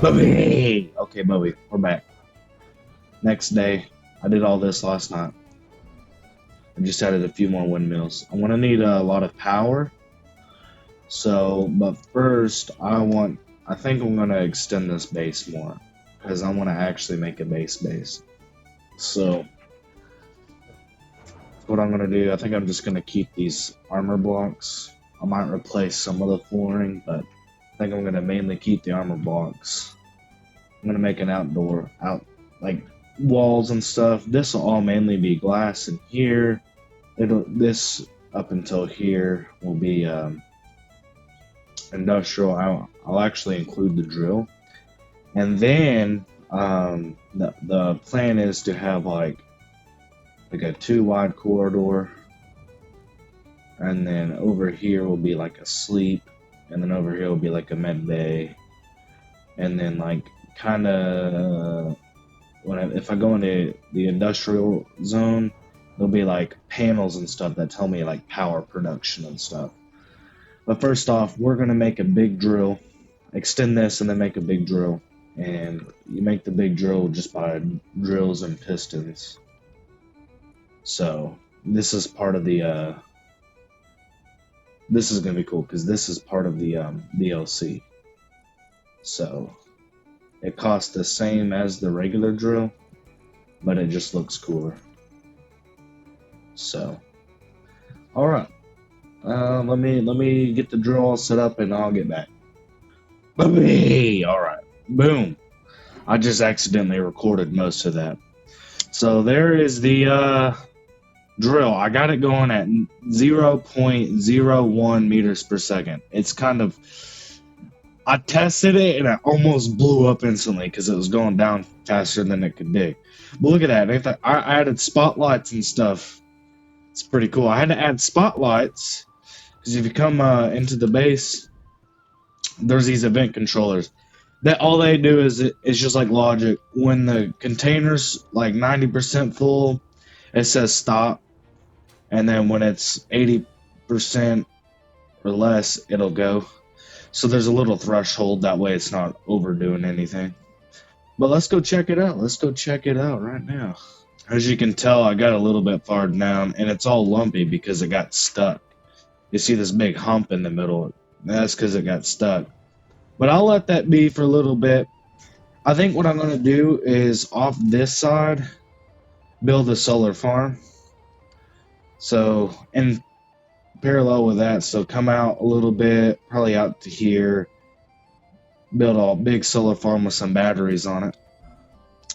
Bobby! Okay, Bobby, we're back. Next day, I did all this last night. I just added a few more windmills. I'm gonna need a lot of power. So, but first, I think I'm gonna extend this base more. Because I want to actually make a base. So, what I'm gonna do, I think I'm just gonna keep these armor blocks. I might replace some of the flooring, but I think I'm gonna mainly keep the armor blocks. I'm gonna make an like walls and stuff. This will all mainly be glass in here. This up until here will be industrial. I'll actually include the drill, and then the plan is to have like a 2 wide corridor, and then over here will be like a sleep, and then over here will be like a med bay, and then like kind of if I go into the industrial zone, there'll be like panels and stuff that tell me like power production and stuff. But first off, we're gonna make a big drill, extend this, and then make a big drill. And you make the big drill just by drills and pistons. So this is part of the this is gonna be cool because this is part of the DLC. So it costs the same as the regular drill, but it just looks cooler. So, all right. Let me get the drill all set up and I'll get back. Boom! All right. Boom. I just accidentally recorded most of that. So there is the drill. I got it going at 0.01 meters per second. It's kind of. I tested it and it almost blew up instantly because it was going down faster than it could dig. But look at that. I added spotlights and stuff. It's pretty cool. I had to add spotlights because if you come into the base, there's these event controllers. That all they do is it's just like logic. When the container's like 90% full, it says stop, and then when it's 80% or less, it'll go. So there's a little threshold. That way, it's not overdoing anything. But let's go check it out. Let's go check it out right now. As you can tell, I got a little bit far down, and it's all lumpy because it got stuck. You see this big hump in the middle. That's because it got stuck. But I'll let that be for a little bit. I think what I'm going to do is off this side, build a solar farm. So, in parallel with that, so come out a little bit, probably out to here, build a big solar farm with some batteries on it.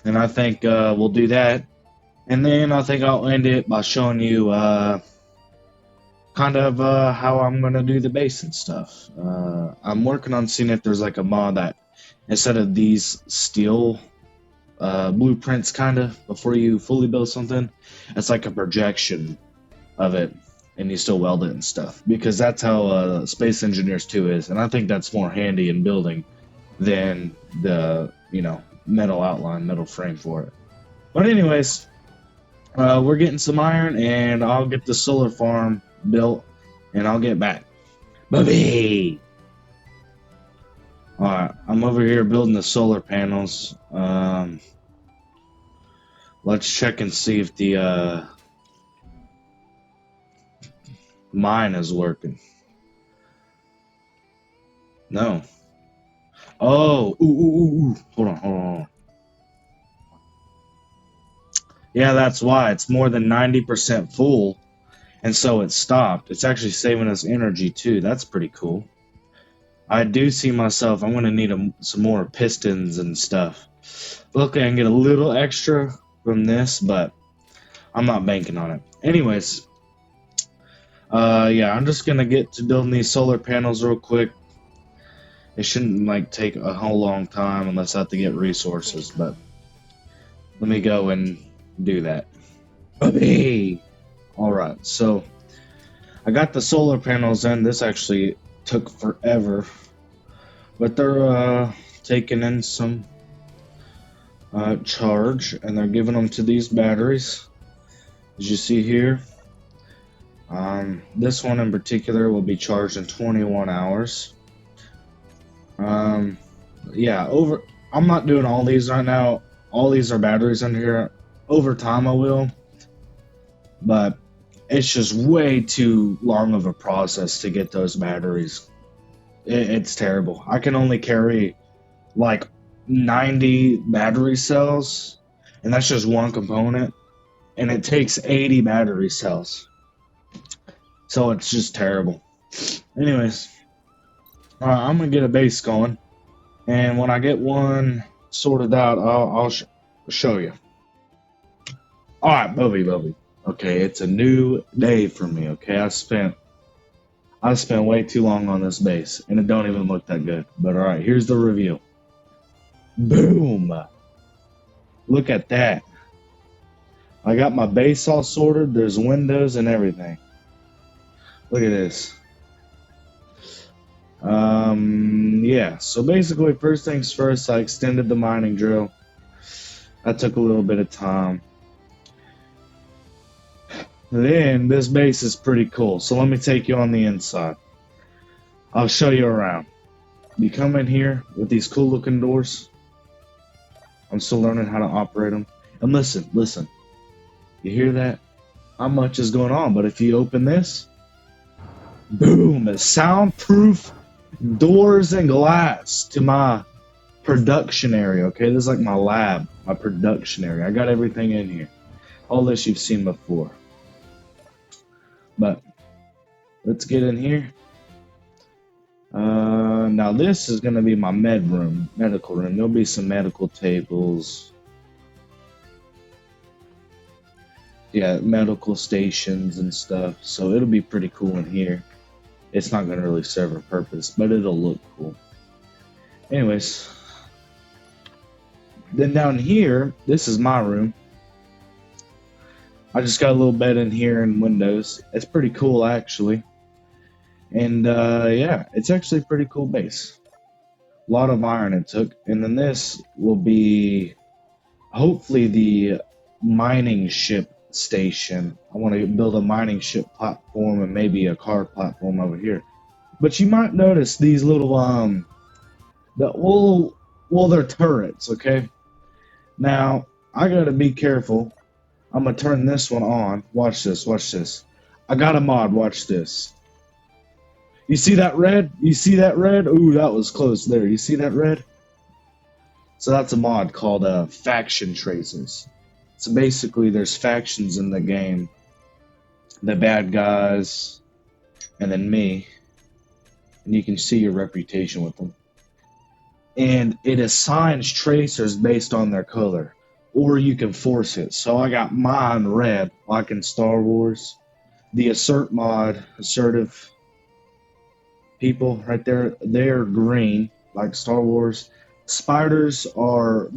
And I think we'll do that. And then I think I'll end it by showing you kind of how I'm going to do the base and stuff. I'm working on seeing if there's like a mod that instead of these steel blueprints kind of before you fully build something, it's like a projection of it and you still weld it and stuff because that's how Space Engineers 2 is, and I think that's more handy in building than the metal outline, metal frame for it. But anyways, we're getting some iron and I'll get the solar farm built and I'll get back. Bobby! Alright, I'm over here building the solar panels. Let's check and see if the mine is working. No. Oh, ooh. Hold on. Yeah, that's why. It's more than 90% full, and so it stopped. It's actually saving us energy, too. That's pretty cool. I do see myself, I'm going to need some more pistons and stuff. Luckily, I can get a little extra from this, but I'm not banking on it. Anyways, yeah, I'm just going to get to building these solar panels real quick. It shouldn't take a whole long time unless I have to get resources, but let me go and do that. Bobby! Alright, so I got the solar panels in. This actually took forever, but they're taking in some charge and they're giving them to these batteries, as you see here. This one in particular will be charged in 21 hours. Yeah, I'm not doing all these right now. All these are batteries in here. Over time I will, but it's just way too long of a process to get those batteries. It's terrible. I can only carry like 90 battery cells, and that's just one component, and it takes 80 battery cells. So it's just terrible. Anyways, I'm gonna get a base going, and when I get one sorted out, I'll show you. All right, Bubby. Okay, it's a new day for me. Okay, I spent way too long on this base, and it don't even look that good. But all right, here's the review. Boom! Look at that. I got my base all sorted. There's windows and everything. Look at this. Yeah. So basically, first things first, I extended the mining drill. That took a little bit of time. Then this base is pretty cool. So let me take you on the inside. I'll show you around. You come in here with these cool looking doors. I'm still learning how to operate them. And listen. You hear that? Not much is going on, but if you open this, boom, it's soundproof doors and glass to my production area. Okay, this is like my lab, my production area. I got everything in here. All this you've seen before. But let's get in here. Now this is going to be my medical room. There'll be some medical tables. Yeah, medical stations and stuff. So it'll be pretty cool in here. It's not going to really serve a purpose, but it'll look cool. Anyways. Then down here, this is my room. I just got a little bed in here and windows. It's pretty cool, actually. And, yeah, it's actually a pretty cool base. A lot of iron it took. And then this will be, hopefully, the mining ship station. I want to build a mining ship platform and maybe a car platform over here. But you might notice these little, they're turrets, okay? Now, I gotta be careful. I'm gonna turn this one on. Watch this. I got a mod, watch this. You see that red? Ooh, that was close there. You see that red? So that's a mod called Faction Tracers. So basically there's factions in the game. The bad guys, and then me. And you can see your reputation with them. And it assigns tracers based on their color. Or you can force it. So I got mine red, like in Star Wars. The assert mod, assertive people right there, they're green, like Star Wars. Spiders are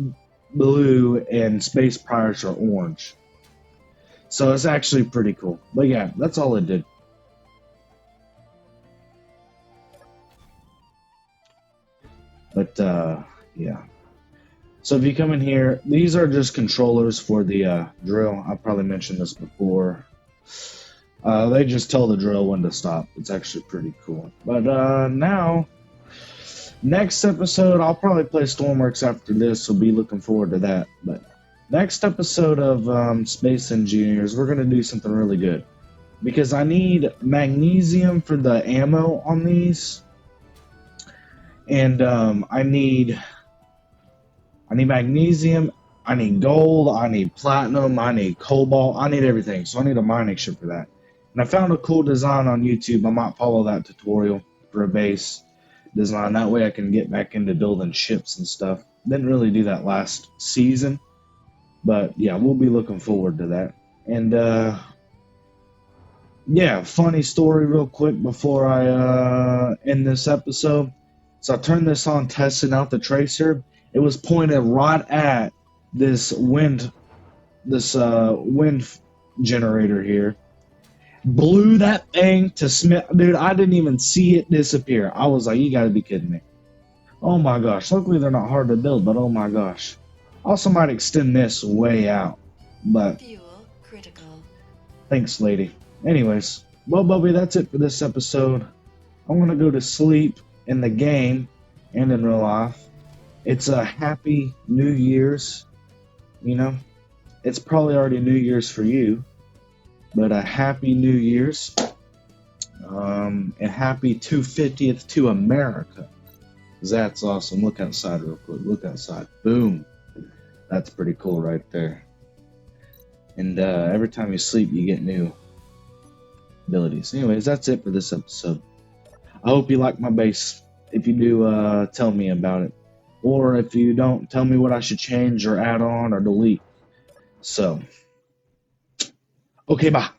blue and space pirates are orange. So it's actually pretty cool. But yeah, that's all it did. But yeah. So if you come in here, these are just controllers for the drill. I probably mentioned this before. They just tell the drill when to stop. It's actually pretty cool. But now, next episode, I'll probably play Stormworks after this, so be looking forward to that. But next episode of Space Engineers, we're going to do something really good. Because I need magnesium for the ammo on these. And I need magnesium, I need gold, I need platinum, I need cobalt, I need everything. So I need a mining ship for that. And I found a cool design on YouTube. I might follow that tutorial for a base design. That way I can get back into building ships and stuff. Didn't really do that last season. But yeah, we'll be looking forward to that. And yeah, funny story real quick before I end this episode. So I turned this on, testing out the tracer. It was pointed right at this wind generator here. Blew that thing to Smith. Dude, I didn't even see it disappear. I was like, you gotta be kidding me. Oh my gosh. Luckily they're not hard to build, but oh my gosh. Also might extend this way out. But fuel critical. Thanks, lady. Anyways, well, Bubby, that's it for this episode. I'm gonna go to sleep in the game and in real life. It's a happy New Year's. You know, it's probably already New Year's for you, but a happy New Year's. And happy 250th to America. That's awesome. Look outside real quick. Look outside. Boom. That's pretty cool right there. And every time you sleep, you get new abilities. Anyways, that's it for this episode. I hope you like my bass. If you do, tell me about it. Or if you don't, tell me what I should change or add on or delete. So, okay, bye.